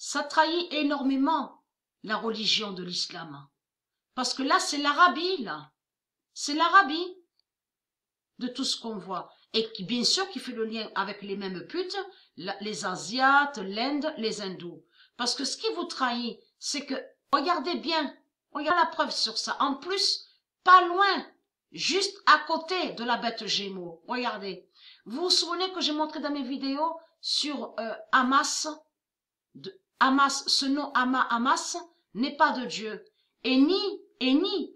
ça trahit énormément la religion de l'islam. Parce que là, c'est l'Arabie, là. C'est l'Arabie de tout ce qu'on voit. Et qui, bien sûr, qui fait le lien avec les mêmes putes, les Asiates, l'Inde, les hindous. Parce que ce qui vous trahit, c'est que, regardez bien, regardez la preuve sur ça. En plus, pas loin, juste à côté de la bête Gémeaux. Regardez. Vous vous souvenez que j'ai montré dans mes vidéos sur Hamas, Hamas, ce nom Hamas n'est pas de Dieu. Et ni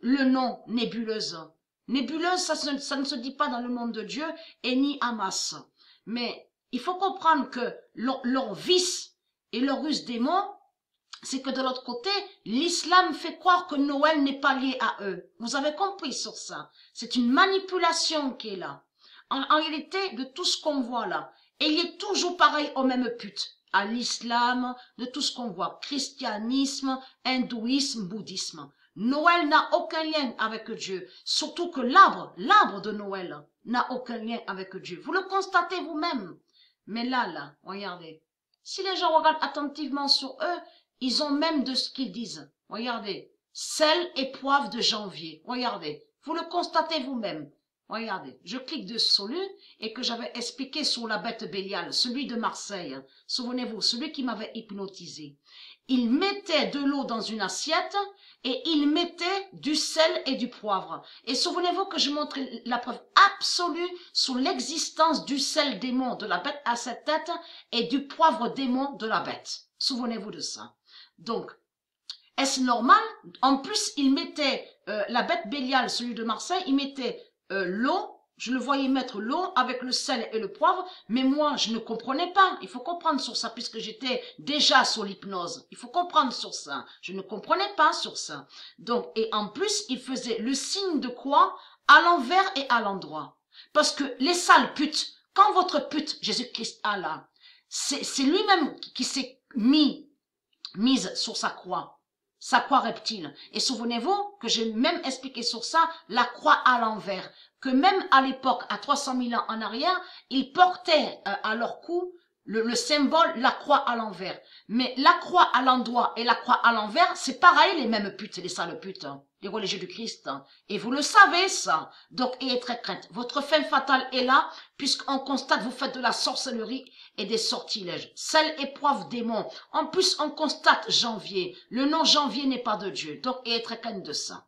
le nom nébuleuse. Nébuleuse, ça ne se dit pas dans le nom de Dieu, et ni Hamas. Mais il faut comprendre que leur vice et leur ruse démon, c'est que de l'autre côté, l'islam fait croire que Noël n'est pas lié à eux. Vous avez compris sur ça. C'est une manipulation qui est là. En réalité, de tout ce qu'on voit là, et il est toujours pareil aux mêmes putes. À l'islam, de tout ce qu'on voit, christianisme, hindouisme, bouddhisme. Noël n'a aucun lien avec Dieu, surtout que l'arbre de Noël n'a aucun lien avec Dieu. Vous le constatez vous-même. Mais là, regardez. Si les gens regardent attentivement sur eux, ils ont même de ce qu'ils disent. Regardez. Sel et poivre de janvier. Regardez. Vous le constatez vous-même. Regardez, je clique dessus sur lui et que j'avais expliqué sur la bête Bélial, celui de Marseille. Souvenez-vous, celui qui m'avait hypnotisé. Il mettait de l'eau dans une assiette et il mettait du sel et du poivre. Et souvenez-vous que je montrais la preuve absolue sur l'existence du sel démon de la bête à cette tête et du poivre démon de la bête. Souvenez-vous de ça. Donc, est-ce normal? En plus, il mettait la bête Bélial, celui de Marseille, il mettait l'eau, je le voyais mettre l'eau avec le sel et le poivre, mais moi, je ne comprenais pas. Il faut comprendre sur ça, puisque j'étais déjà sur l'hypnose. Il faut comprendre sur ça. Je ne comprenais pas sur ça. Donc, et en plus, il faisait le signe de croix à l'envers et à l'endroit. Parce que les sales putes, quand votre pute, Jésus-Christ Allah, c'est lui-même qui s'est mise sur sa croix reptile. Et souvenez-vous que j'ai même expliqué sur ça la croix à l'envers, que même à l'époque, à 300 000 ans en arrière, ils portaient à leur cou le symbole, la croix à l'envers. Mais la croix à l'endroit et la croix à l'envers, c'est pareil, les mêmes putes, les sales putes, hein, les religieux du Christ. Hein. Et vous le savez, ça. Donc, ayez très crainte. Votre fin fatale est là, puisqu'on constate, vous faites de la sorcellerie et des sortilèges. Sel et poivre démon. En plus, on constate janvier. Le nom janvier n'est pas de Dieu. Donc, ayez très crainte de ça.